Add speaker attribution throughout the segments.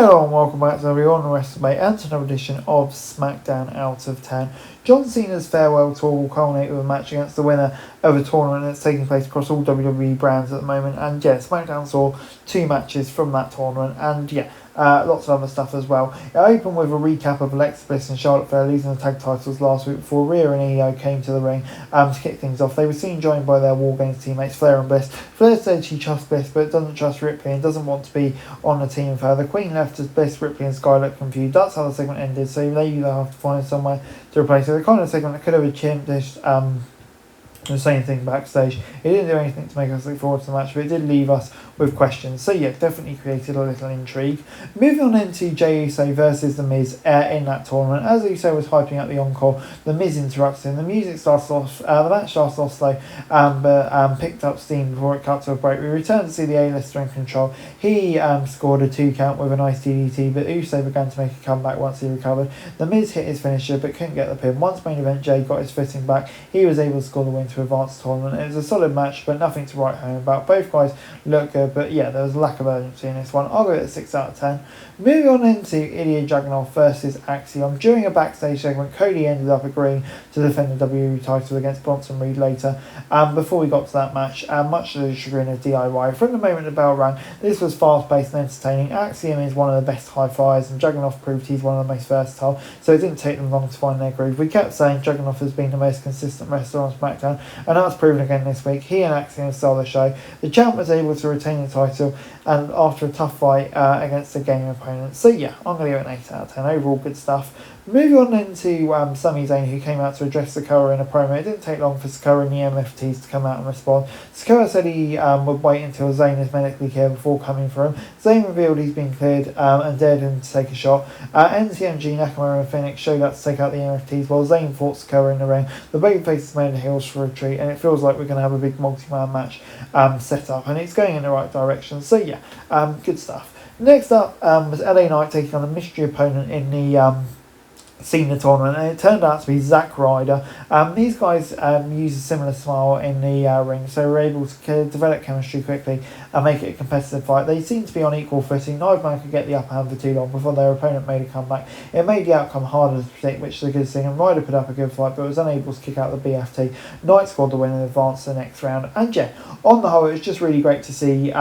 Speaker 1: Hello and welcome back to everyone on WrestleMania and to another edition of Smackdown Out of 10. John Cena's farewell tour will culminate with a match against the winner of a tournament that's taking place across all WWE brands at the moment. And yeah, SmackDown saw 2 matches from that tournament, and yeah, lots of other stuff as well. It opened with a recap of Alexa Bliss and Charlotte Flair losing the tag titles last week before Rhea and Io came to the ring to kick things off. They were soon joined by their War Games teammates Flair and Bliss. Flair said she trusts Bliss but doesn't trust Ripley and doesn't want to be on the team with her. The Queen left as Bliss, Ripley and Sky looked confused. That's how the segment ended, so they either have to find somewhere to replace her. The kind of segment that could have achieved this the same thing backstage. It didn't do anything to make us look forward to the match, but it did leave us with questions. So yeah, definitely created a little intrigue. Moving on into Jey Uso versus The Miz in that tournament. As Uso was hyping up the encore, The Miz interrupts him. The music starts off, the match starts off slow, but picked up steam before it cut to a break. We return to see the A-lister in control. He scored a 2 count with a nice DDT, but Uso began to make a comeback once he recovered. The Miz hit his finisher, but couldn't get the pin. Once main event Jey got his footing back, he was able to score the win to advance the tournament. It was a solid match, but nothing to write home about. Both guys look good, but yeah, there was a lack of urgency in this one. I'll give it a 6 out of 10. Moving on into Ilya Dragunov versus Axiom. During a backstage segment, Cody ended up agreeing to defend the WWE title against Bronson Reed later. Before we got to that match, much to the chagrin of DIY. From the moment the bell rang, this was fast-paced and entertaining. Axiom is one of the best high flyers, and Dragunov proved he's one of the most versatile, so it didn't take them long to find their groove. We kept saying Dragunov has been the most consistent wrestler on SmackDown, and that's proven again this week. He and Axiom stole the show. The champ was able to retain the title, and after a tough fight against a game opponent. So yeah, I'm going to give it an 8 out of 10. Overall, good stuff. Moving on into Sami Zayn, who came out to address Sikoa in a promo. It didn't take long for Sikoa and the MFTs to come out and respond. Sikoa said he would wait until Zayn is medically cleared before coming for him. Zayn revealed he's been cleared and dared him to take a shot. NCMG, Nakamura and Phoenix showed up to take out the MFTs while Zayn fought Sikoa in the ring. The babyfaces made the heels for a retreat, and it feels like we're going to have a big multi-man match set up, and it's going in the right direction. So yeah, good stuff. Next up was LA Knight taking on a mystery opponent in the Cena tournament, and it turned out to be Zack Ryder. These guys use a similar smile in the ring, so we're able to develop chemistry quickly and make it a competitive fight. They seem to be on equal footing. Neither man could get the upper hand for too long before their opponent made a comeback. It made the outcome harder to predict, which is a good thing, and Ryder put up a good fight but was unable to kick out the BFT. Knight scored the win and advanced to the next round, and yeah, on the whole it was just really great to see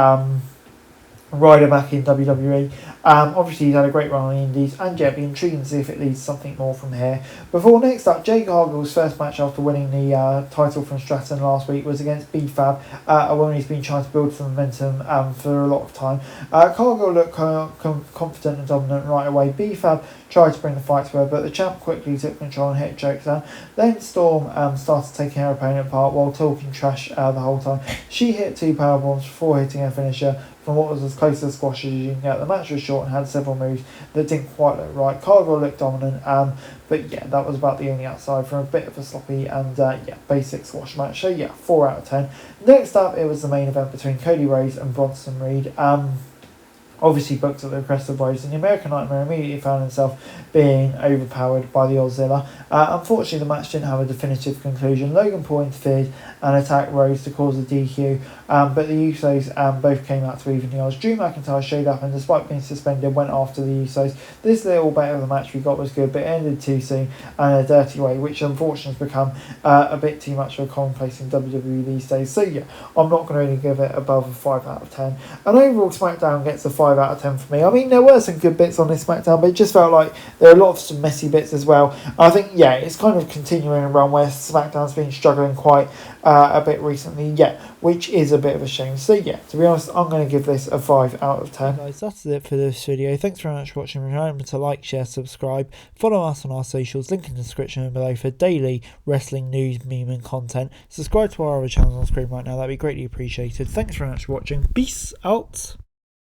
Speaker 1: Ryder back in WWE. Obviously he's had a great run on the Indies, and yeah, it'd be intriguing to see if it leads to something more from here. Before next up, Jade Cargill's first match after winning the title from Stratton last week was against B-Fab, a woman he's been trying to build some momentum for a lot of time. Cargill looked confident and dominant right away. B-Fab tried to bring the fight to her, but the champ quickly took control and hit chokedown. Then Storm started taking her opponent apart while talking trash the whole time. She hit 2 powerbombs before hitting her finisher from what was as close to squash as you can get. The match was short and had several moves that didn't quite look right. Cargill looked dominant, but yeah, that was about the only outside from a bit of a sloppy and basic squash match. So yeah, 4 out of 10. Next up, it was the main event between Cody Rhodes and Bronson Reed. Obviously booked at the request of Rhodes, and the American Nightmare immediately found himself being overpowered by the Auszilla. Unfortunately, the match didn't have a definitive conclusion. Logan Paul interfered and attacked Rhodes to cause a DQ, but the Usos both came out to even the odds. Drew McIntyre showed up and, despite being suspended, went after the Usos. This little bit of the match we got was good, but it ended too soon and in a dirty way, which unfortunately has become a bit too much of a commonplace in WWE these days. So yeah, I'm not going to really give it above a 5 out of 10. And overall, SmackDown gets a 5 out of 10 for me. I mean, there were some good bits on this SmackDown, but it just felt like there are a lot of some messy bits as well. I think, yeah, it's kind of continuing a run where SmackDown's been struggling quite a bit recently, yeah, which is a bit of a shame. So yeah, to be honest, I'm going to give this a 5 out of 10. Guys, that's it for this video. Thanks very much for watching. Remember to like, share, subscribe, follow us on our socials, link in the description below for daily wrestling news, meme and content. Subscribe to our other channels on screen right now, that'd be greatly appreciated. Thanks very much for watching. Peace out.